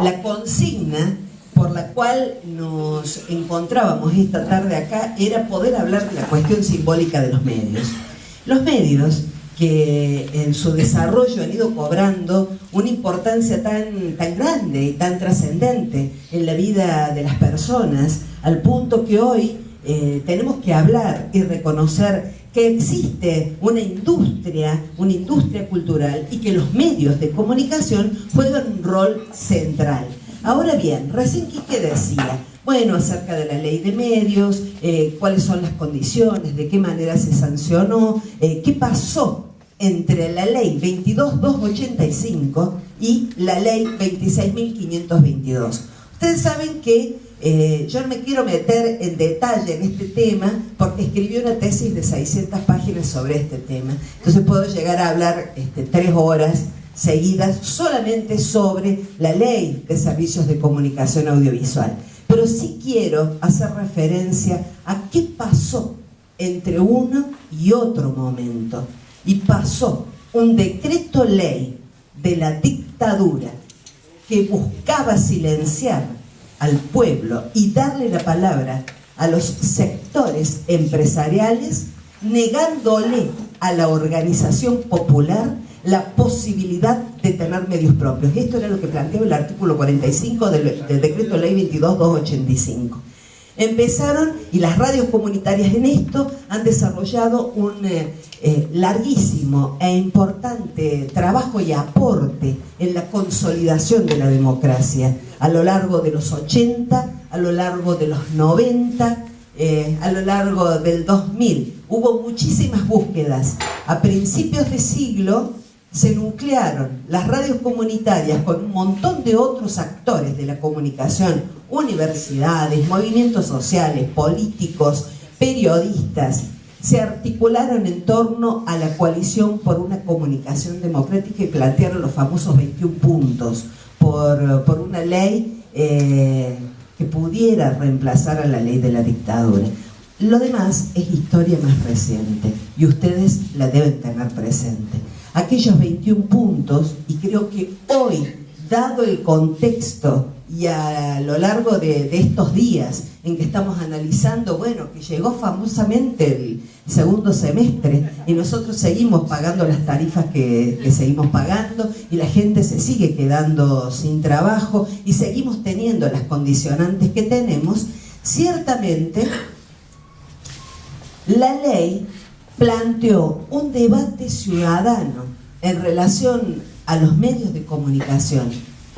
La consigna por la cual nos encontrábamos esta tarde acá era poder hablar de la cuestión simbólica de los medios. Los medios que en su desarrollo han ido cobrando una importancia tan grande y tan trascendente en la vida de las personas, al punto que hoy tenemos que hablar y reconocer que existe una industria cultural y que los medios de comunicación juegan un rol central. Ahora bien, recién Quique decía, bueno, acerca de la ley de medios, cuáles son las condiciones, de qué manera se sancionó, qué pasó entre la ley 22.285 y la ley 26.522. Ustedes saben que yo no me quiero meter en detalle en este tema porque escribí una tesis de 600 páginas sobre este tema. Entonces puedo llegar a hablar 3 horas seguidas solamente sobre la ley de servicios de comunicación audiovisual. Pero sí quiero hacer referencia a qué pasó entre uno y otro momento. Y pasó un decreto ley de la dictadura que buscaba silenciar al pueblo y darle la palabra a los sectores empresariales, negándole a la organización popular la posibilidad de tener medios propios. Esto era lo que planteaba el artículo 45 del decreto ley 22.285. Empezaron, y las radios comunitarias en esto han desarrollado un larguísimo e importante trabajo y aporte en la consolidación de la democracia a lo largo de los 80, a lo largo de los 90, a lo largo del 2000. Hubo muchísimas búsquedas. A principios de siglo se nuclearon las radios comunitarias con un montón de otros actores de la comunicación, universidades, movimientos sociales, políticos, periodistas. Se articularon en torno a la coalición por una comunicación democrática y plantearon los famosos 21 puntos por una ley que pudiera reemplazar a la ley de la dictadura. Lo demás es historia más reciente y ustedes la deben tener presente. Aquellos 21 puntos, y creo que hoy, dado el contexto y a lo largo de estos días en que estamos analizando, bueno, que llegó famosamente el segundo semestre y nosotros seguimos pagando las tarifas que seguimos pagando y la gente se sigue quedando sin trabajo y seguimos teniendo las condicionantes que tenemos, ciertamente la ley planteó un debate ciudadano en relación a los medios de comunicación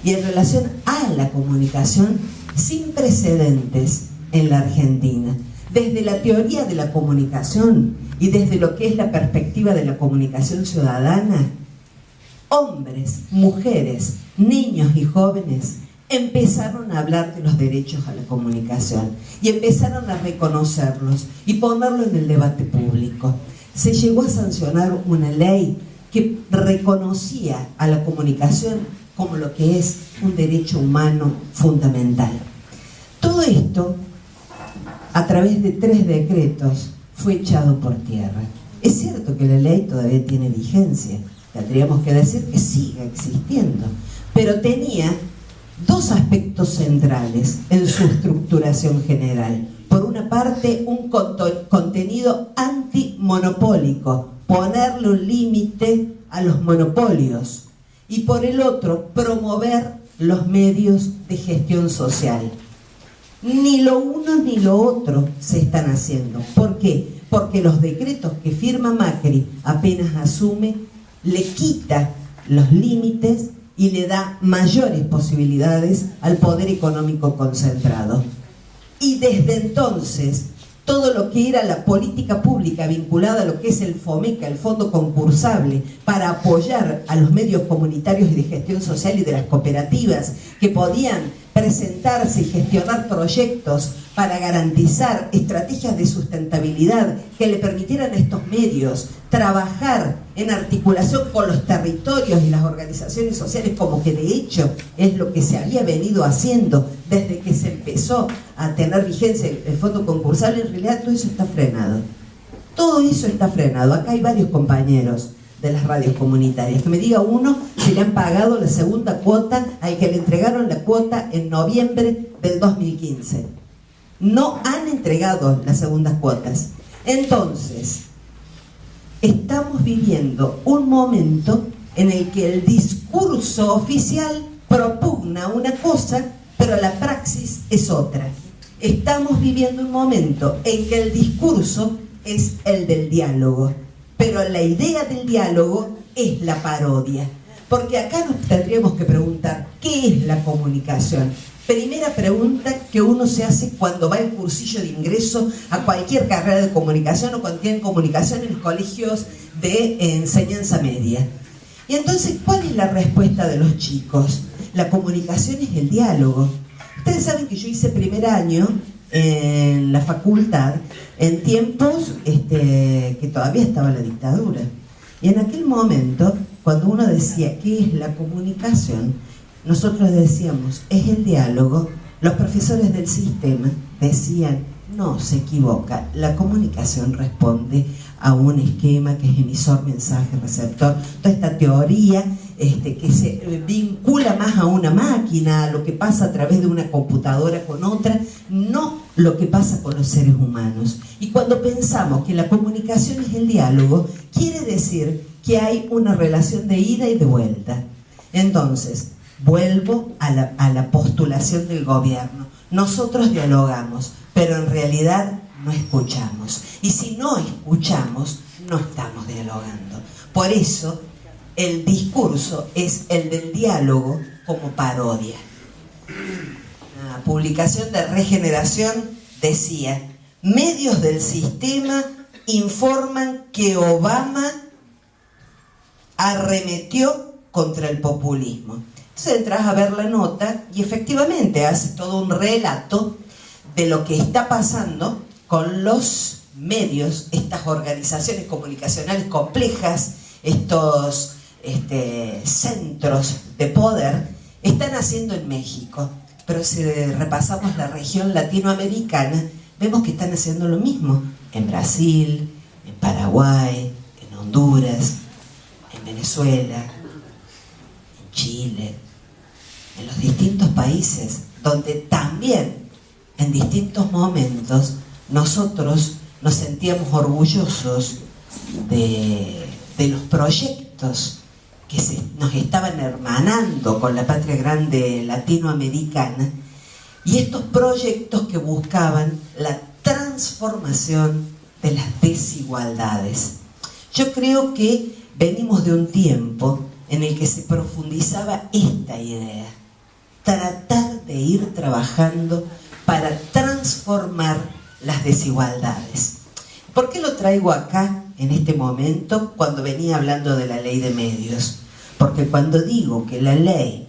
y en relación a la comunicación sin precedentes en la Argentina. Desde la teoría de la comunicación y desde lo que es la perspectiva de la comunicación ciudadana, hombres, mujeres, niños y jóvenes empezaron a hablar de los derechos a la comunicación y empezaron a reconocerlos y ponerlo en el debate público. Se llegó a sancionar una ley que reconocía a la comunicación como lo que es un derecho humano fundamental. Todo esto, a través de 3 decretos, fue echado por tierra. Es cierto que la ley todavía tiene vigencia, tendríamos que decir que sigue existiendo, pero tenía 2 aspectos centrales en su estructuración general. Por una parte, un contenido antimonopólico, ponerle un límite a los monopolios, y por el otro, promover los medios de gestión social. Ni lo uno ni lo otro se están haciendo. ¿Por qué? Porque los decretos que firma Macri apenas asume, le quita los límites y le da mayores posibilidades al poder económico concentrado. Y desde entonces, todo lo que era la política pública vinculada a lo que es el FOMECA, el Fondo Concursable, para apoyar a los medios comunitarios y de gestión social y de las cooperativas que podían presentarse y gestionar proyectos para garantizar estrategias de sustentabilidad que le permitieran a estos medios trabajar en articulación con los territorios y las organizaciones sociales, como que de hecho es lo que se había venido haciendo desde que se empezó a tener vigencia el Fondo Concursable. En realidad todo eso está frenado. Todo eso está frenado. Acá hay varios compañeros de las radios comunitarias. Que me diga uno si le han pagado la segunda cuota al que le entregaron la cuota en noviembre del 2015. No han entregado las segundas cuotas. Entonces, estamos viviendo un momento en el que el discurso oficial propugna una cosa, pero la praxis es otra. Estamos viviendo un momento en que el discurso es el del diálogo, pero la idea del diálogo es la parodia. Porque acá nos tendríamos que preguntar, ¿qué es la comunicación? Primera pregunta que uno se hace cuando va al cursillo de ingreso a cualquier carrera de comunicación o cuando tienen comunicación en los colegios de enseñanza media. Y entonces, ¿cuál es la respuesta de los chicos? La comunicación es el diálogo. Ustedes saben que yo hice primer año en la facultad en tiempos que todavía estaba la dictadura. Y en aquel momento, cuando uno decía ¿qué es la comunicación?, nosotros decíamos es el diálogo. Los profesores del sistema decían no, se equivoca, la comunicación responde a un esquema que es emisor, mensaje, receptor, toda esta teoría que se vincula más a una máquina, a lo que pasa a través de una computadora con otra, no lo que pasa con los seres humanos. Y cuando pensamos que la comunicación es el diálogo, quiere decir que hay una relación de ida y de vuelta. Entonces, vuelvo a la postulación del gobierno. Nosotros dialogamos, pero en realidad no escuchamos. Y si no escuchamos, no estamos dialogando. Por eso, el discurso es el del diálogo como parodia. Una publicación de Regeneración decía: medios del sistema informan que Obama arremetió contra el populismo. Entonces entras a ver la nota y efectivamente hace todo un relato de lo que está pasando con los medios, estas organizaciones comunicacionales complejas, estos centros de poder, están haciendo en México. Pero si repasamos la región latinoamericana, vemos que están haciendo lo mismo en Brasil, en Paraguay, en Honduras, en Venezuela, en Chile, en los distintos países donde también en distintos momentos nosotros nos sentíamos orgullosos de los proyectos que nos estaban hermanando con la patria grande latinoamericana, y estos proyectos que buscaban la transformación de las desigualdades. Yo creo que venimos de un tiempo en el que se profundizaba esta idea: tratar de ir trabajando para transformar las desigualdades. ¿Por qué lo traigo acá en este momento cuando venía hablando de la ley de medios? Porque cuando digo que la ley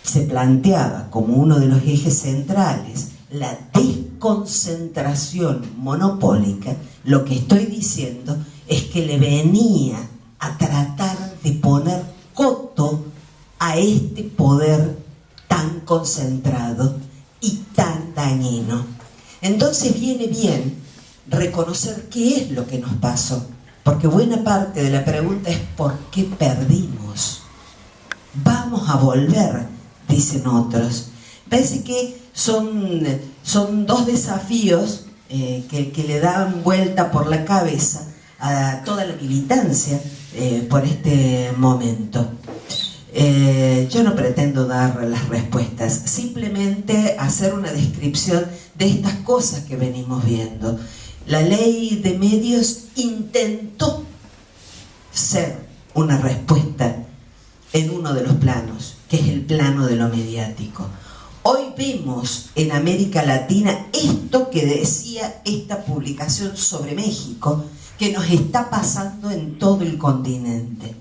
se planteaba como uno de los ejes centrales la desconcentración monopólica, lo que estoy diciendo es que le venía a tratar de poner coto a este poder tan concentrado y tan dañino. Entonces viene bien reconocer qué es lo que nos pasó, porque buena parte de la pregunta es ¿por qué perdimos? Vamos a volver, dicen otros. Parece que son dos desafíos que le dan vuelta por la cabeza a toda la militancia por este momento. Yo no pretendo dar las respuestas, simplemente hacer una descripción de estas cosas que venimos viendo. La ley de medios intentó ser una respuesta en uno de los planos, que es el plano de lo mediático. Hoy vemos en América Latina esto que decía esta publicación sobre México, que nos está pasando en todo el continente.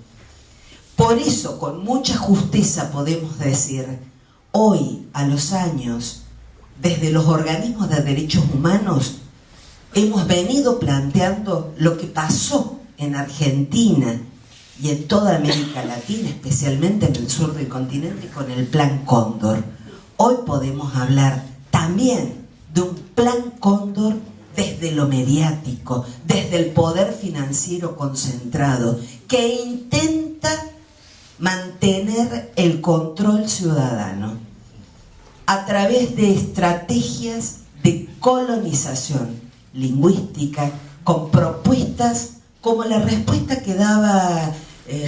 Por eso, con mucha justeza podemos decir, hoy, a los años, desde los organismos de derechos humanos, hemos venido planteando lo que pasó en Argentina y en toda América Latina, especialmente en el sur del continente, con el Plan Cóndor. Hoy podemos hablar también de un Plan Cóndor desde lo mediático, desde el poder financiero concentrado, que intenta mantener el control ciudadano a través de estrategias de colonización lingüística, con propuestas como la respuesta que daba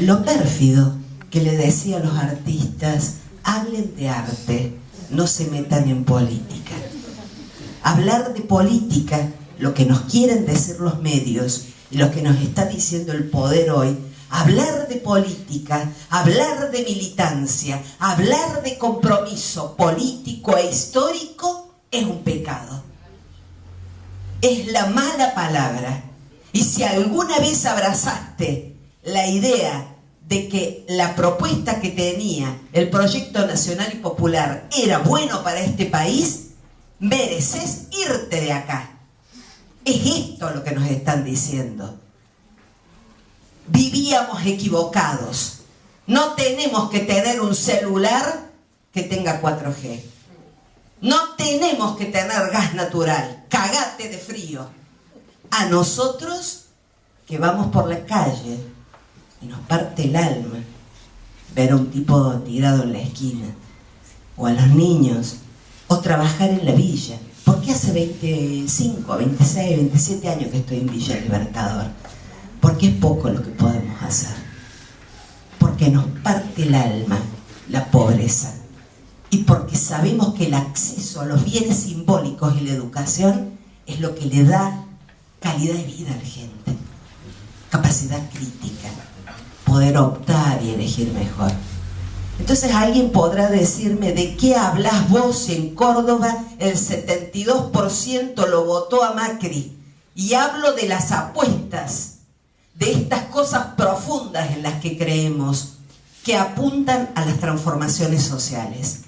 lo pérfido, que le decía a los artistas: hablen de arte, no se metan en política. Hablar de política, lo que nos quieren decir los medios y lo que nos está diciendo el poder hoy, hablar de política, hablar de militancia, hablar de compromiso político e histórico es un pecado. Es la mala palabra. Y si alguna vez abrazaste la idea de que la propuesta que tenía el Proyecto Nacional y Popular era bueno para este país, mereces irte de acá. Es esto lo que nos están diciendo. Vivíamos equivocados. No tenemos que tener un celular que tenga 4G. No tenemos que tener gas natural. Cagate de frío. A nosotros, que vamos por la calle y nos parte el alma ver a un tipo tirado en la esquina, o a los niños, o trabajar en la villa. Porque hace 25, 26, 27 años que estoy en Villa Libertador. Porque es poco lo que podemos hacer. Porque nos parte el alma la pobreza. Y porque sabemos que el acceso a los bienes simbólicos y la educación es lo que le da calidad de vida a la gente. Capacidad crítica. Poder optar y elegir mejor. Entonces alguien podrá decirme: ¿de qué hablas vos? En Córdoba el 72% lo votó a Macri. Y hablo de las apuestas, de estas cosas profundas en las que creemos, que apuntan a las transformaciones sociales.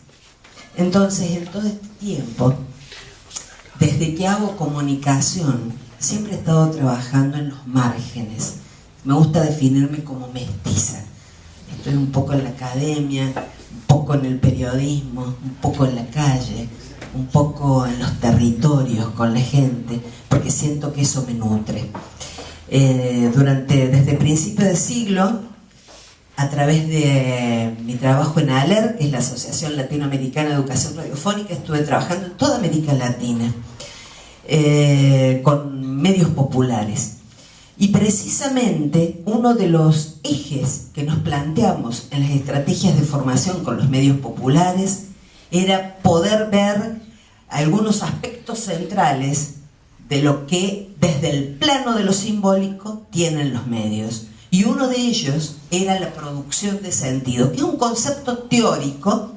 Entonces, en todo este tiempo, desde que hago comunicación, siempre he estado trabajando en los márgenes. Me gusta definirme como mestiza. Estoy un poco en la academia, un poco en el periodismo, un poco en la calle, un poco en los territorios, con la gente, porque siento que eso me nutre. Desde principios de siglo, a través de mi trabajo en ALER, que es la Asociación Latinoamericana de Educación Radiofónica, estuve trabajando en toda América Latina, con medios populares. Y precisamente uno de los ejes que nos planteamos en las estrategias de formación con los medios populares era poder ver algunos aspectos centrales de lo que desde el plano de lo simbólico tienen los medios. Y uno de ellos era la producción de sentido, que es un concepto teórico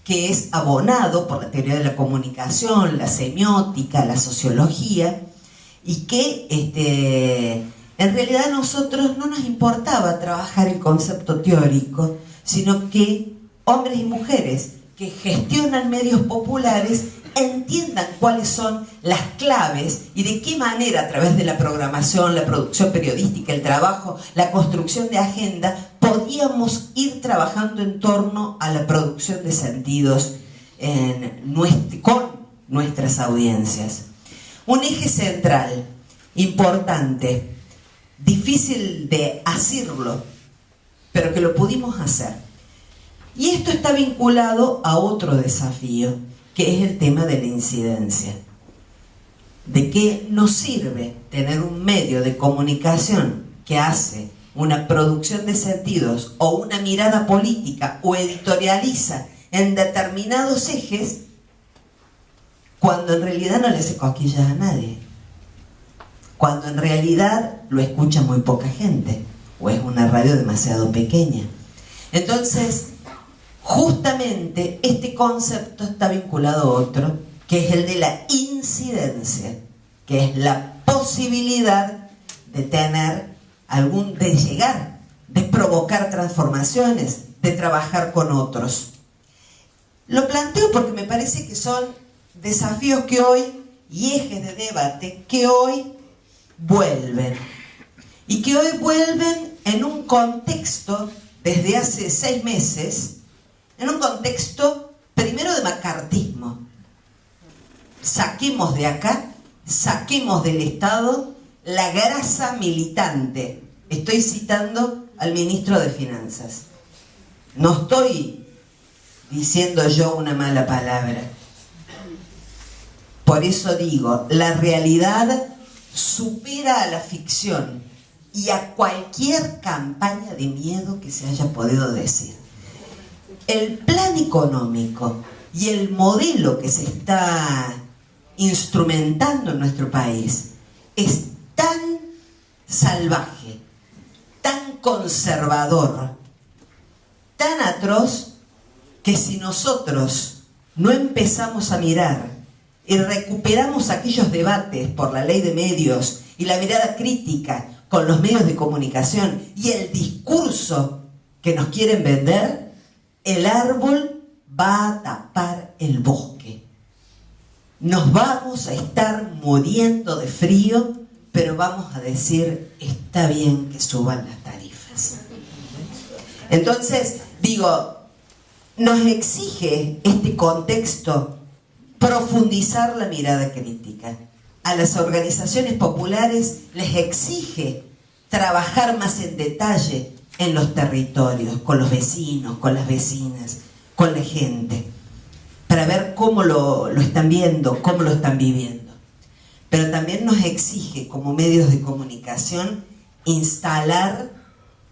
que es abonado por la teoría de la comunicación, la semiótica, la sociología, y que en realidad a nosotros no nos importaba trabajar el concepto teórico, sino que hombres y mujeres que gestionan medios populares entiendan cuáles son las claves y de qué manera, a través de la programación, la producción periodística, el trabajo, la construcción de agenda, podíamos ir trabajando en torno a la producción de sentidos con nuestras audiencias. Un eje central, importante, difícil de asirlo, pero que lo pudimos hacer. Y esto está vinculado a otro desafío, que es el tema de la incidencia. ¿De qué nos sirve tener un medio de comunicación que hace una producción de sentidos o una mirada política o editorializa en determinados ejes cuando en realidad no le hace cosquillas a nadie? Cuando en realidad lo escucha muy poca gente o es una radio demasiado pequeña. Entonces, justamente este concepto está vinculado a otro, que es el de la incidencia, que es la posibilidad de tener de llegar, de provocar transformaciones, de trabajar con otros. Lo planteo porque me parece que son desafíos que hoy, y ejes de debate, que hoy vuelven. Y que hoy vuelven en un contexto, desde hace 6 meses, en un contexto primero de macartismo. Saquemos de acá, saquemos del Estado la grasa militante. Estoy citando al ministro de Finanzas. No estoy diciendo yo una mala palabra. Por eso digo, la realidad supera a la ficción y a cualquier campaña de miedo que se haya podido decir. El plan económico y el modelo que se está instrumentando en nuestro país es tan salvaje, tan conservador, tan atroz, que si nosotros no empezamos a mirar y recuperamos aquellos debates por la ley de medios y la mirada crítica con los medios de comunicación y el discurso que nos quieren vender, el árbol va a tapar el bosque. Nos vamos a estar muriendo de frío, pero vamos a decir, está bien que suban las tarifas. Entonces, digo, nos exige este contexto profundizar la mirada crítica. A las organizaciones populares les exige trabajar más en detalle en los territorios, con los vecinos, con las vecinas, con la gente, para ver cómo lo están viendo, cómo lo están viviendo. Pero también nos exige, como medios de comunicación, instalar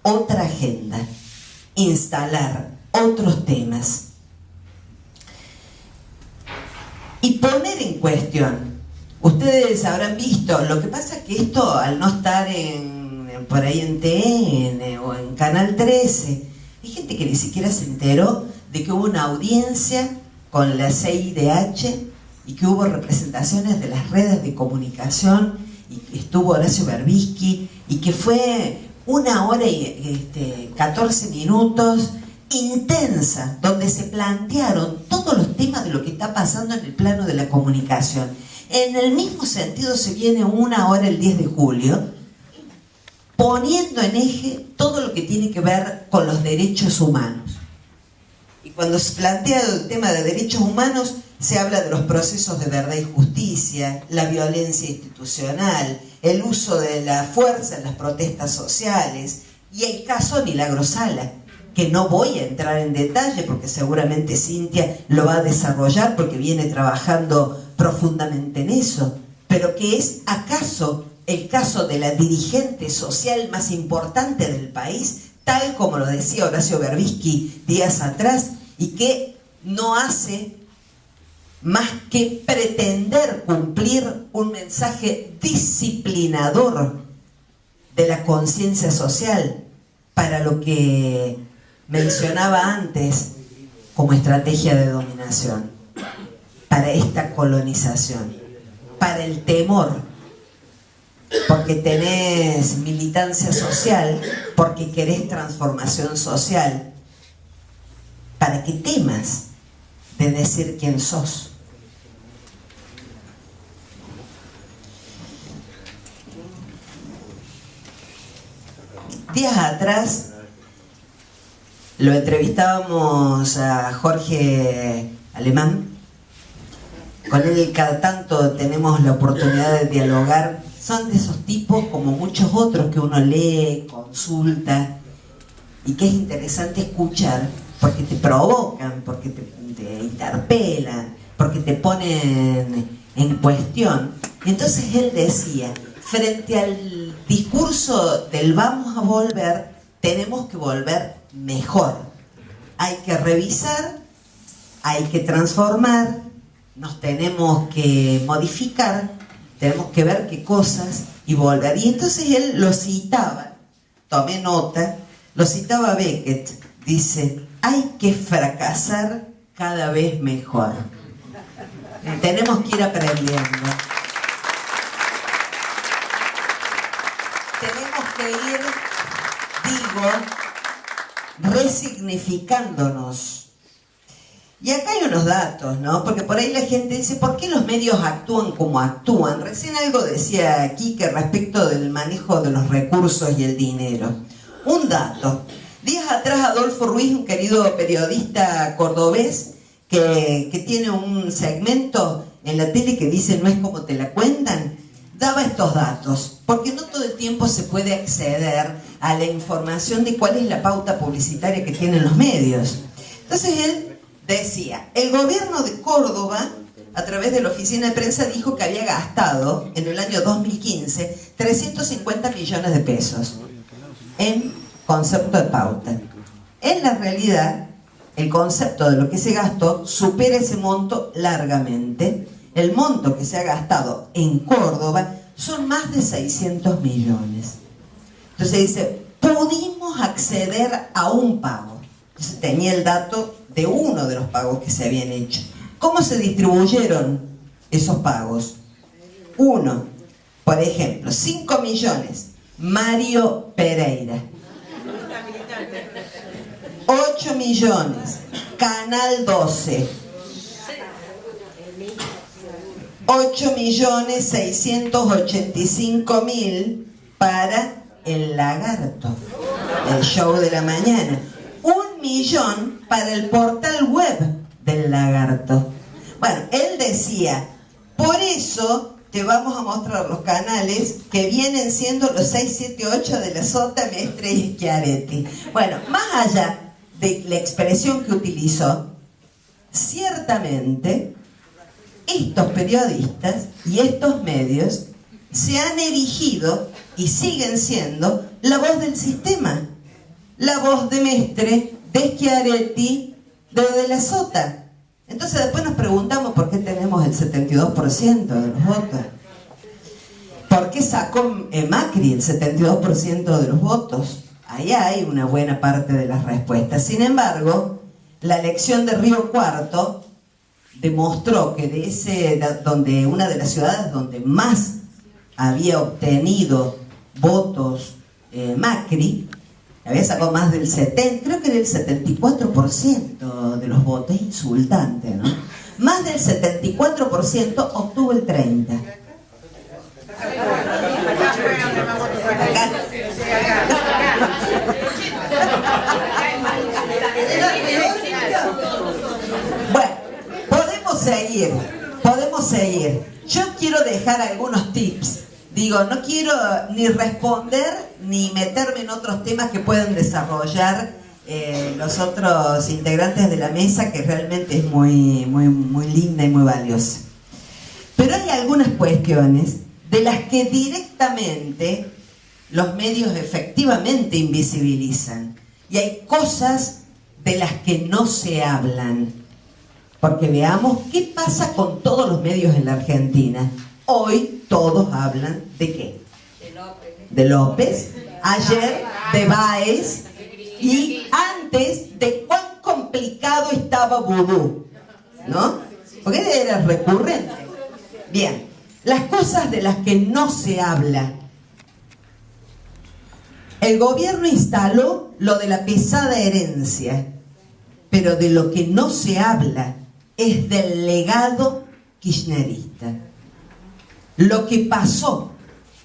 otra agenda, instalar otros temas y poner en cuestión. Ustedes habrán visto, lo que pasa es que esto, al no estar por ahí en TN o en Canal 13, hay gente que ni siquiera se enteró de que hubo una audiencia con la CIDH y que hubo representaciones de las redes de comunicación y que estuvo Horacio Berbisky y que fue 1 hora y 14 minutos intensa, donde se plantearon todos los temas de lo que está pasando en el plano de la comunicación. En el mismo sentido se viene 1 hora el 10 de julio, poniendo en eje todo lo que tiene que ver con los derechos humanos. Y cuando se plantea el tema de derechos humanos, se habla de los procesos de verdad y justicia, la violencia institucional, el uso de la fuerza en las protestas sociales y el caso Milagro Sala, que no voy a entrar en detalle porque seguramente Cintia lo va a desarrollar porque viene trabajando profundamente en eso, pero que es acaso el caso de la dirigente social más importante del país, tal como lo decía Horacio Berbisky días atrás, y que no hace más que pretender cumplir un mensaje disciplinador de la conciencia social para lo que mencionaba antes como estrategia de dominación, para esta colonización, para el temor, porque tenés militancia social, porque querés transformación social, para que temas de decir quién sos. Días atrás lo entrevistábamos a Jorge Alemán. Con él cada tanto tenemos la oportunidad de dialogar. Son de esos tipos como muchos otros que uno lee, consulta y que es interesante escuchar porque te provocan, porque te interpelan, porque te ponen en cuestión. Y entonces él decía, frente al discurso del vamos a volver, tenemos que volver mejor. Hay que revisar, hay que transformar, nos tenemos que modificar, tenemos que ver qué cosas y volver. Y entonces él lo citaba, tomé nota, lo citaba Beckett, dice, hay que fracasar cada vez mejor. Tenemos que ir aprendiendo. Tenemos que ir, digo, resignificándonos. Y acá hay unos datos, ¿no? Porque por ahí la gente dice, ¿por qué los medios actúan como actúan? Recién algo decía aquí que respecto del manejo de los recursos y el dinero. Un dato. Días atrás Adolfo Ruiz, un querido periodista cordobés, que tiene un segmento en la tele que dice no es como te la cuentan, daba estos datos, porque no todo el tiempo se puede acceder a la información de cuál es la pauta publicitaria que tienen los medios. Entonces él decía, el gobierno de Córdoba, a través de la oficina de prensa, dijo que había gastado en el año 2015 350 millones de pesos en concepto de pauta. En la realidad, el concepto de lo que se gastó supera ese monto largamente. El monto que se ha gastado en Córdoba son más de 600 millones. Entonces dice, pudimos acceder a un pago. Entonces tenía el dato de uno de los pagos que se habían hecho. ¿Cómo se distribuyeron esos pagos? Uno, por ejemplo, 5 millones, Mario Pereira. 8 millones, Canal 12. 8.685.000 para El Lagarto, el show de la mañana. 1 millón para el portal web del Lagarto. Bueno, él decía, por eso te vamos a mostrar los canales que vienen siendo los 6, 7, 8 de la Sota, Mestre y Schiaretti. Bueno, más allá de la expresión que utilizó, ciertamente estos periodistas y estos medios se han erigido y siguen siendo la voz del sistema, la voz de Mestre, de Schiaretti, de la Sota. Entonces después nos preguntamos por qué tenemos el 72% de los votos. ¿Por qué sacó Macri el 72% de los votos? Ahí hay una buena parte de las respuestas. Sin embargo, la elección de Río Cuarto demostró que donde una de las ciudades donde más había obtenido votos Macri, había sacado más del 70, creo que del 74% de los votos. Es insultante, ¿no? Más del 74% obtuvo el 30%. Bueno, podemos seguir. Yo quiero dejar algunos tips. Digo, no quiero ni responder ni meterme en otros temas que pueden desarrollar los otros integrantes de la mesa, que realmente es muy, muy, muy linda y muy valiosa. Pero hay algunas cuestiones de las que directamente los medios efectivamente invisibilizan. Y hay cosas de las que no se hablan. Porque veamos qué pasa con todos los medios en la Argentina. Hoy todos hablan ¿de qué? De López, ayer de Báez y antes de cuán complicado estaba Vudú, ¿no? Porque era recurrente. Bien, las cosas de las que no se habla. El gobierno instaló lo de la pesada herencia, pero de lo que no se habla es del legado kirchnerista. Lo que pasó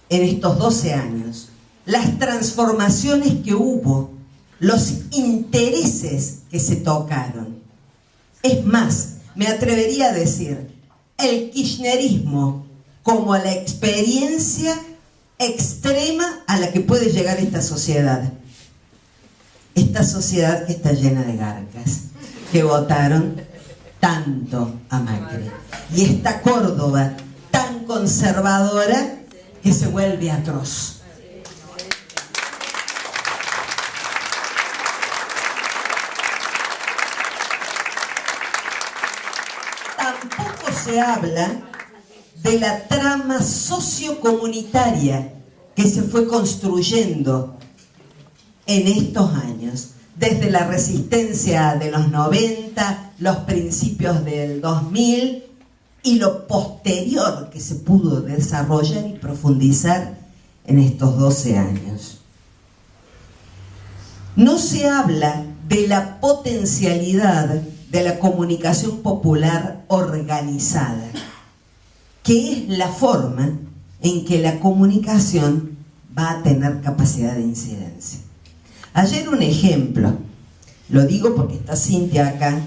en estos 12 años, las transformaciones que hubo, los intereses que se tocaron. Es más, me atrevería a decir, el kirchnerismo como la experiencia extrema a la que puede llegar esta sociedad. Esta sociedad que está llena de garcas, que votaron tanto a Macri. Y esta Córdoba tan conservadora que se vuelve atroz. Tampoco se habla de la trama sociocomunitaria que se fue construyendo en estos años, desde la resistencia de los 90, los principios del 2000 y lo posterior que se pudo desarrollar y profundizar en estos 12 años. No se habla de la potencialidad de la comunicación popular organizada, que es la forma en que la comunicación va a tener capacidad de incidencia. Ayer un ejemplo, lo digo porque está Cintia acá,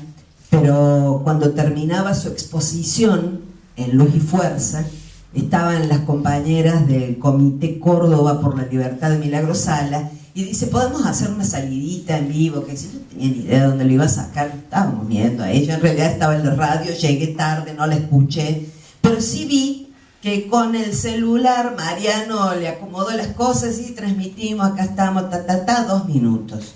pero cuando terminaba su exposición en Luz y Fuerza, estaban las compañeras del Comité Córdoba por la Libertad de Milagro Sala, y dice, ¿podemos hacer una salidita en vivo? Que si yo no tenía ni idea de dónde lo iba a sacar, estábamos viendo a ella, en realidad estaba en la radio, llegué tarde, no la escuché, pero sí vi que con el celular Mariano le acomodó las cosas y transmitimos, acá estamos, 2 minutos.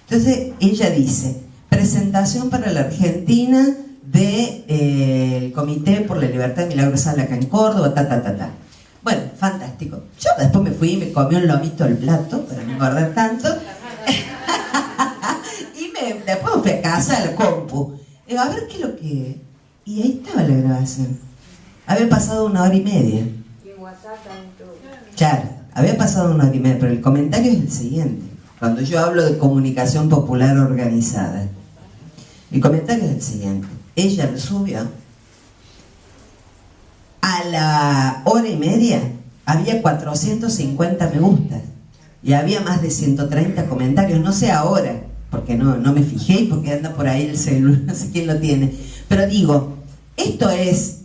Entonces ella dice, presentación para la Argentina del Comité por la Libertad de Milagro Sala acá en Córdoba, Bueno, fantástico. Yo después me fui y me comí un lomito al plato, para no engordar tanto. Y después me fui a casa a la compu. Digo, a ver qué es lo que... Y ahí estaba la grabación. Había pasado 1 hora y media. Y en WhatsApp también todo. Claro, había pasado 1 hora y media, pero el comentario es el siguiente. Cuando yo hablo de comunicación popular organizada, el comentario es el siguiente. Ella lo subió. A la 1 hora y media había 450 me gustas y había más de 130 comentarios. No sé ahora, porque no me fijé y porque anda por ahí el celular, no sé quién lo tiene. Pero digo, esto es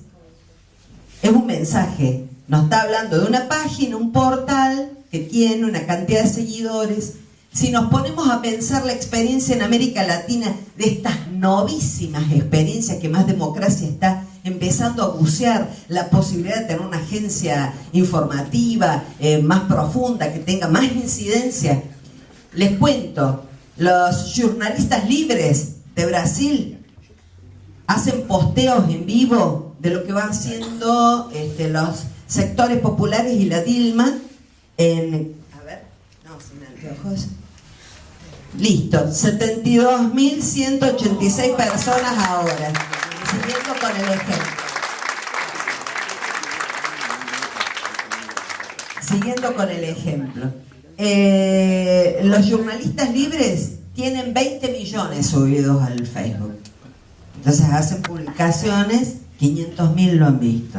un mensaje. Nos está hablando de una página, un portal que tiene una cantidad de seguidores. Si nos ponemos a pensar la experiencia en América Latina, de estas novísimas experiencias que más democracia está empezando a bucear, la posibilidad de tener una agencia informativa más profunda, que tenga más incidencia. Les cuento, los jornalistas libres de Brasil hacen posteos en vivo de lo que van haciendo los sectores populares y la Dilma en... A ver, no, sin anteojos. Listo, 72.186 personas ahora. Siguiendo con el ejemplo. Siguiendo con el ejemplo. Los jornalistas libres tienen 20 millones subidos al Facebook. Entonces hacen publicaciones, 500.000 lo han visto.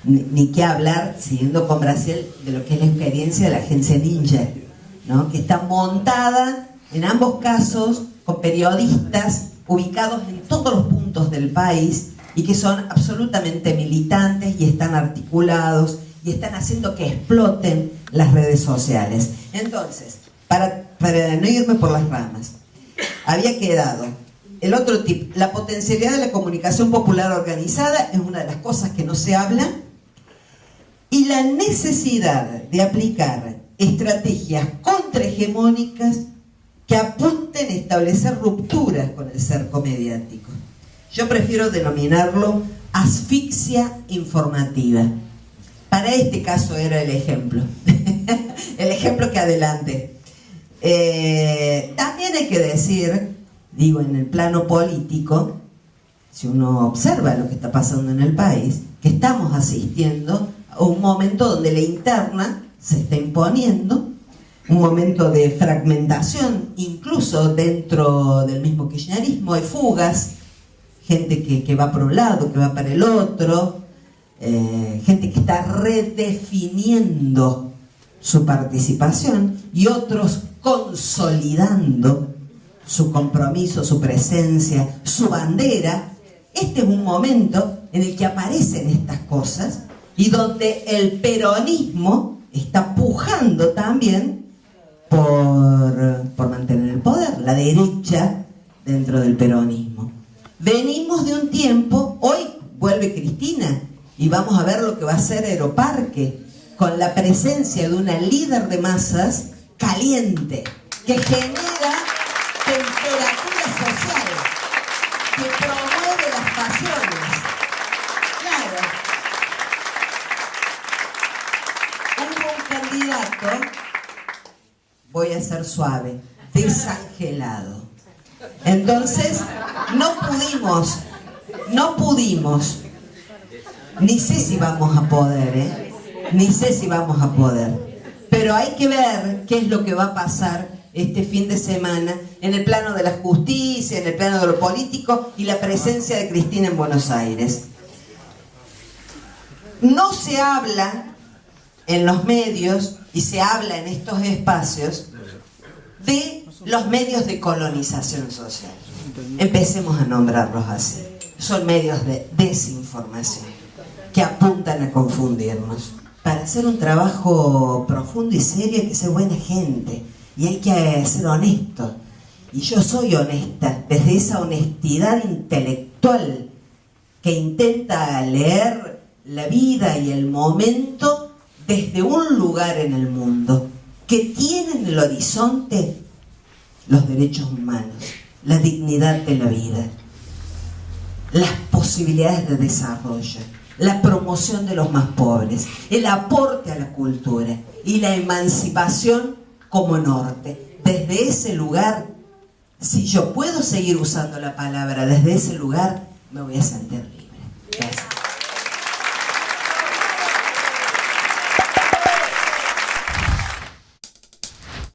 Ni qué hablar, siguiendo con Brasil, de lo que es la experiencia de la agencia Ninja, ¿no? Que está montada en ambos casos con periodistas ubicados en todos los puntos del país y que son absolutamente militantes y están articulados y están haciendo que exploten las redes sociales. Entonces, para no irme por las ramas, había quedado el otro tip, la potencialidad de la comunicación popular organizada es una de las cosas que no se habla, y la necesidad de aplicar estrategias contrahegemónicas que apunten a establecer rupturas con el cerco mediático. Yo prefiero denominarlo asfixia informativa. Para este caso era el ejemplo. El ejemplo que adelante. También hay que decir, digo, en el plano político, si uno observa lo que está pasando en el país, que estamos asistiendo a un momento donde la interna se está imponiendo, un momento de fragmentación, incluso dentro del mismo kirchnerismo hay fugas, gente que va por un lado, que va para el otro, gente que está redefiniendo su participación y otros consolidando su compromiso, su presencia, su bandera. Este es un momento en el que aparecen estas cosas y donde el peronismo está pujando también por mantener el poder, la derecha dentro del peronismo. Venimos de un tiempo, hoy vuelve Cristina y vamos a ver lo que va a hacer Aeroparque, con la presencia de una líder de masas caliente, que genera temperatura social, que promueve las pasiones. Claro. Hubo un candidato, voy a ser suave, desangelado. Entonces, no pudimos, ni sé si vamos a poder, ni sé si vamos a poder, pero hay que ver qué es lo que va a pasar este fin de semana en el plano de la justicia, en el plano de lo político y la presencia de Cristina en Buenos Aires. No se habla en los medios y se habla en estos espacios de los medios de colonización social. Empecemos a nombrarlos así. Son medios de desinformación. que apuntan a confundirnos. Para hacer un trabajo profundo y serio hay que ser buena gente y hay que ser honesto. Y yo soy honesta, desde esa honestidad intelectual que intenta leer la vida y el momento desde un lugar en el mundo que tiene en el horizonte los derechos humanos, la dignidad de la vida, las posibilidades de desarrollo, la promoción de los más pobres, el aporte a la cultura y la emancipación como norte. Desde ese lugar, si yo puedo seguir usando la palabra desde ese lugar, me voy a sentir bien.